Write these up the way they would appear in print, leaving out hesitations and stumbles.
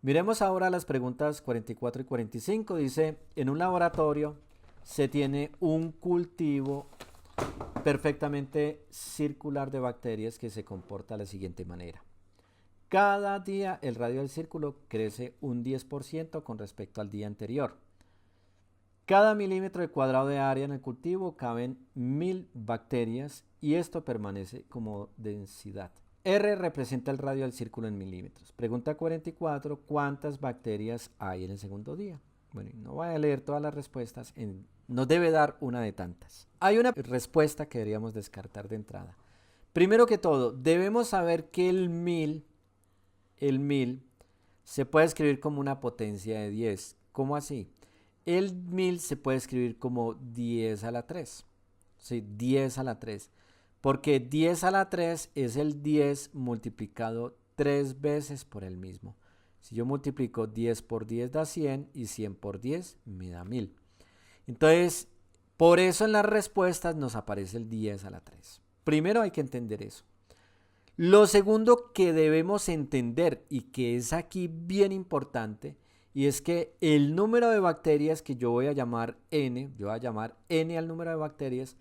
Miremos ahora las preguntas 44 y 45. Dice, en un laboratorio se tiene un cultivo perfectamente circular de bacterias que se comporta de la siguiente manera. Cada día el radio del círculo crece un 10% con respecto al día anterior. Cada milímetro de cuadrado de área en el cultivo caben 1000 bacterias y esto permanece como densidad. R representa el radio del círculo en milímetros. Pregunta 44, ¿cuántas bacterias hay en el segundo día? Bueno, no voy a leer todas las respuestas, nos debe dar una de tantas. Hay una respuesta que deberíamos descartar de entrada. Primero que todo, debemos saber que el 1000 se puede escribir como una potencia de 10. ¿Cómo así? El 1000 se puede escribir como 10 a la 3. Sí, 10 a la 3. Porque 10 a la 3 es el 10 multiplicado 3 veces por el mismo. Si yo multiplico 10 por 10 da 100 y 100 por 10 me da 1000. Entonces, por eso en las respuestas nos aparece el 10 a la 3. Primero hay que entender eso. Lo segundo que debemos entender y que es aquí bien importante y es que el número de bacterias que yo voy a llamar n, yo voy a llamar n al número de bacterias,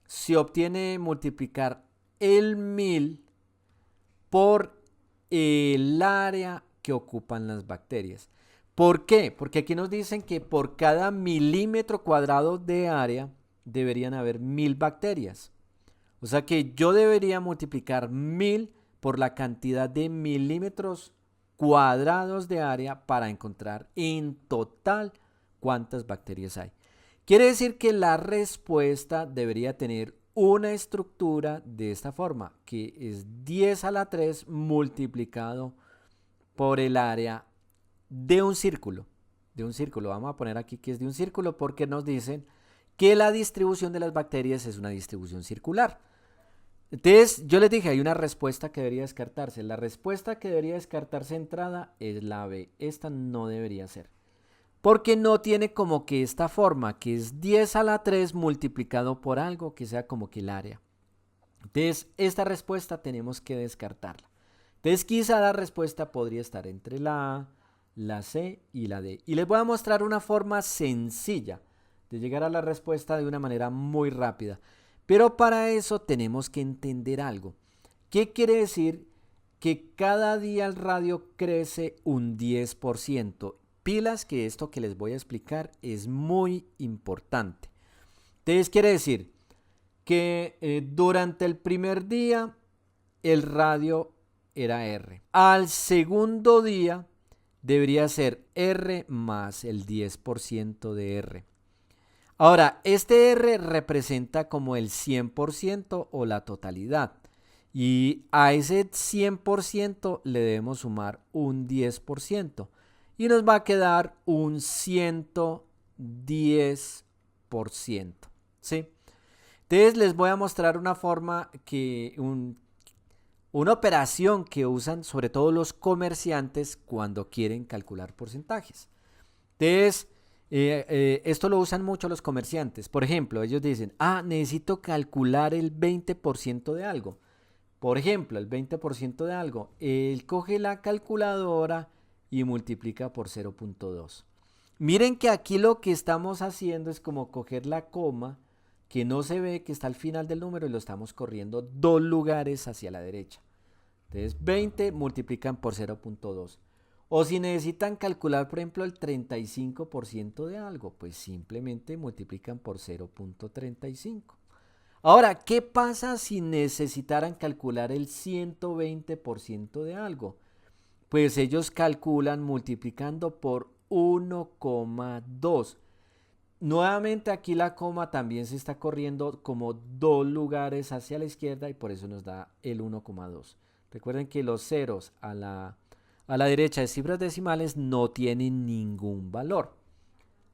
se obtiene multiplicar el 1000 por el área que ocupan las bacterias. ¿Por qué? Porque aquí nos dicen que por cada milímetro cuadrado de área deberían haber 1000 bacterias. O sea que yo debería multiplicar 1000 por la cantidad de milímetros cuadrados de área para encontrar en total cuántas bacterias hay. Quiere decir que la respuesta debería tener una estructura de esta forma, que es 10 a la 3 multiplicado por el área de un círculo. De un círculo, vamos a poner aquí que es de un círculo porque nos dicen que la distribución de las bacterias es una distribución circular. Entonces, yo les dije, hay una respuesta que debería descartarse. La respuesta que debería descartarse de entrada es la B. Esta no debería ser. Porque no tiene como que esta forma, que es 10 a la 3 multiplicado por algo que sea como que el área. Entonces, esta respuesta tenemos que descartarla. Entonces, quizá la respuesta podría estar entre la A, la C y la D. Y les voy a mostrar una forma sencilla de llegar a la respuesta de una manera muy rápida. Pero para eso tenemos que entender algo. ¿Qué quiere decir? Que cada día el radio crece un 10%. Pilas que esto que les voy a explicar es muy importante. Entonces quiere decir que durante el primer día el radio era R. Al segundo día debería ser R más el 10% de R. Ahora, este R representa como el 100% o la totalidad. Y a ese 100% le debemos sumar un 10%. Y nos va a quedar un 110%. ¿Sí? Entonces les voy a mostrar una forma una operación que usan sobre todo los comerciantes cuando quieren calcular porcentajes. Entonces, esto lo usan mucho los comerciantes. Por ejemplo, ellos dicen, necesito calcular el 20% de algo. Por ejemplo, el 20% de algo. Él coge la calculadora y multiplica por 0.2. Miren que aquí lo que estamos haciendo es como coger la coma que no se ve, que está al final del número y lo estamos corriendo 2 lugares hacia la derecha. Entonces 20 multiplican por 0.2. O si necesitan calcular, por ejemplo, el 35% de algo, pues simplemente multiplican por 0.35. Ahora, ¿qué pasa si necesitaran calcular el 120% de algo? Pues ellos calculan multiplicando por 1,2. Nuevamente aquí la coma también se está corriendo como 2 lugares hacia la izquierda y por eso nos da el 1,2. Recuerden que los ceros a la derecha de cifras decimales no tienen ningún valor.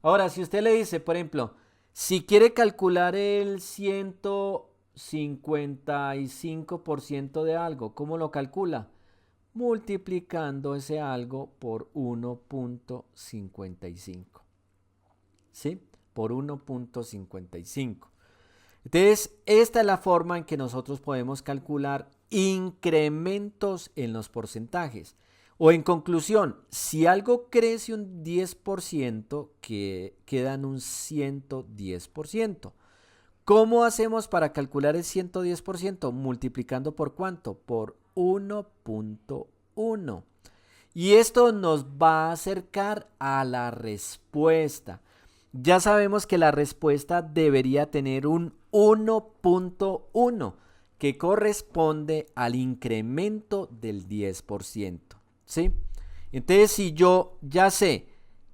Ahora, si usted le dice, por ejemplo, si quiere calcular el 155% de algo, ¿cómo lo calcula? Multiplicando ese algo por 1.55. ¿Sí? Por 1.55. Entonces, esta es la forma en que nosotros podemos calcular incrementos en los porcentajes. O en conclusión, si algo crece un 10%, que queda en un 110%. ¿Cómo hacemos para calcular el 110%? Multiplicando por ¿cuánto? Por 1.1. Y esto nos va a acercar a la respuesta. Ya sabemos que la respuesta debería tener un 1.1, que corresponde al incremento del 10%. ¿Sí? Entonces, si yo ya sé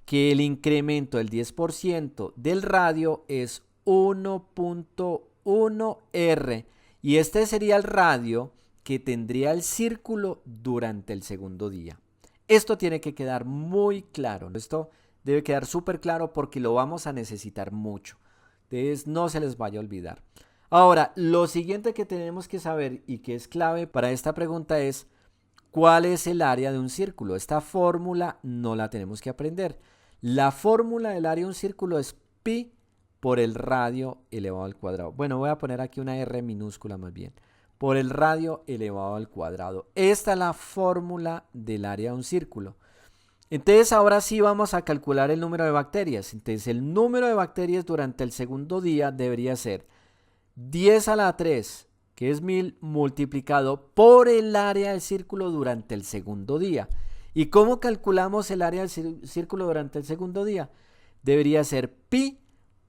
que el incremento del 10% del radio es 1.1R, y este sería el radio que tendría el círculo durante el segundo día. Esto tiene que quedar muy claro. Esto debe quedar súper claro porque lo vamos a necesitar mucho. Entonces, no se les vaya a olvidar. Ahora, lo siguiente que tenemos que saber y que es clave para esta pregunta es ¿cuál es el área de un círculo? Esta fórmula no la tenemos que aprender. La fórmula del área de un círculo es pi por el radio elevado al cuadrado. Bueno, voy a poner aquí una R minúscula más bien. Por el radio elevado al cuadrado. Esta es la fórmula del área de un círculo. Entonces ahora sí vamos a calcular el número de bacterias. Entonces el número de bacterias durante el segundo día debería ser 10 a la 3, que es 1000, multiplicado por el área del círculo durante el segundo día. ¿Y cómo calculamos el área del círculo durante el segundo día? Debería ser pi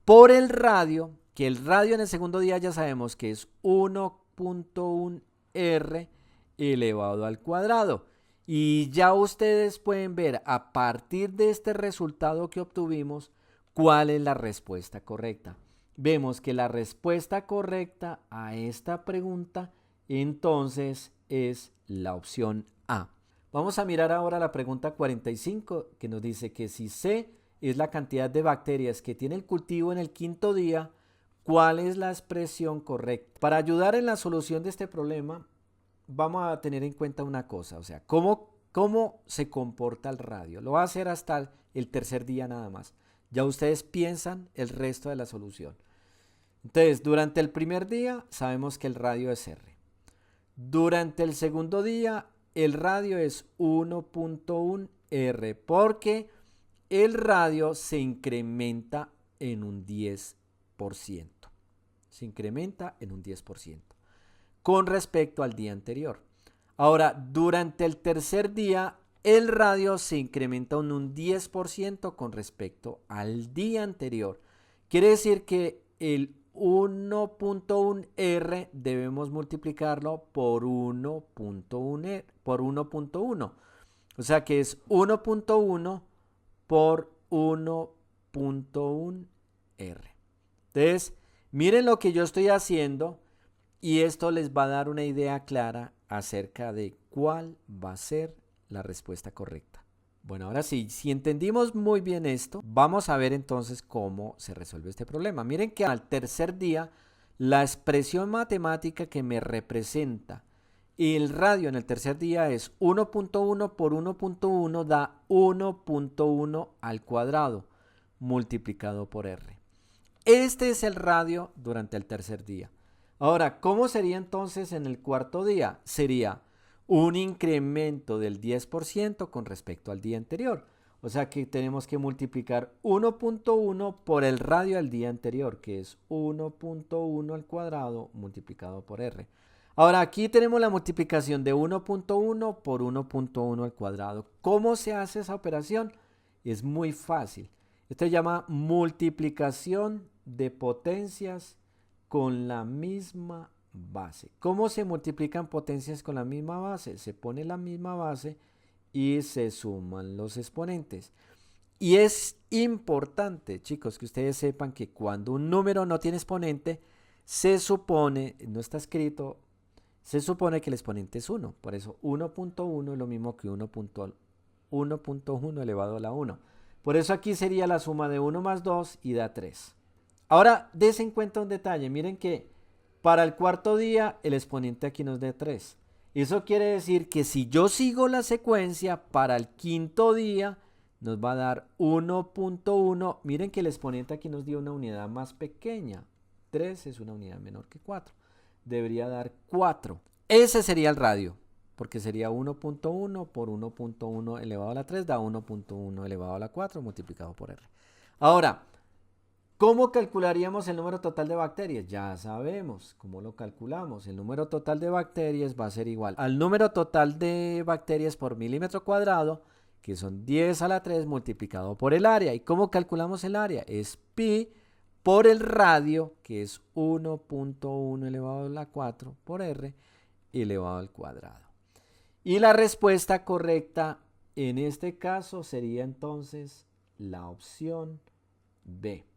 por el radio, que el radio en el segundo día ya sabemos que es 1.1 R elevado al cuadrado. Y ya ustedes pueden ver a partir de este resultado que obtuvimos cuál es la respuesta correcta. Vemos que la respuesta correcta a esta pregunta entonces es la opción A. Vamos a mirar ahora la pregunta 45, que nos dice que si C es la cantidad de bacterias que tiene el cultivo en el quinto día, ¿cuál es la expresión correcta? Para ayudar en la solución de este problema, vamos a tener en cuenta una cosa, o sea, cómo se comporta el radio. Lo va a hacer hasta el tercer día nada más. Ya ustedes piensan el resto de la solución. Entonces, durante el primer día sabemos que el radio es R. Durante el segundo día, el radio es 1.1 R, porque el radio se incrementa en un 10%. Se incrementa en un 10% con respecto al día anterior. Ahora, durante el tercer día, el radio se incrementa en un 10% con respecto al día anterior. Quiere decir que el 1.1 R debemos multiplicarlo por 1.1. O sea que es 1.1 por 1.1 R. Entonces, miren lo que yo estoy haciendo y esto les va a dar una idea clara acerca de cuál va a ser la respuesta correcta. Bueno, ahora sí, si entendimos muy bien esto, vamos a ver entonces cómo se resuelve este problema. Miren que al tercer día, la expresión matemática que me representa el radio en el tercer día es 1.1 por 1.1 da 1.1 al cuadrado multiplicado por R. Este es el radio durante el tercer día. Ahora, ¿cómo sería entonces en el cuarto día? Sería un incremento del 10% con respecto al día anterior. O sea que tenemos que multiplicar 1.1 por el radio del día anterior, que es 1.1 al cuadrado multiplicado por R. Ahora aquí tenemos la multiplicación de 1.1 por 1.1 al cuadrado. ¿Cómo se hace esa operación? Es muy fácil. Esto se llama multiplicación de potencias con la misma base. ¿Cómo se multiplican potencias con la misma base? Se pone la misma base y se suman los exponentes. Y es importante, chicos, que ustedes sepan que cuando un número no tiene exponente, se supone, no está escrito, se supone que el exponente es 1. Por eso 1.1 es lo mismo que 1.1 elevado a la 1. Por eso aquí sería la suma de 1 más 2 y da 3. Ahora, dense en cuenta un detalle. Miren que para el cuarto día, el exponente aquí nos da 3. Eso quiere decir que si yo sigo la secuencia, para el quinto día nos va a dar 1.1. Miren que el exponente aquí nos dio una unidad más pequeña. 3 es una unidad menor que 4. Debería dar 4. Ese sería el radio. porque sería 1.1 por 1.1 elevado a la 3 da 1.1 elevado a la 4 multiplicado por R. Ahora, ¿cómo calcularíamos el número total de bacterias? Ya sabemos cómo lo calculamos. El número total de bacterias va a ser igual al número total de bacterias por milímetro cuadrado, que son 10 a la 3 multiplicado por el área. ¿Y cómo calculamos el área? Es pi por el radio, que es 1.1 elevado a la 4 por R elevado al cuadrado. Y la respuesta correcta en este caso sería entonces la opción B.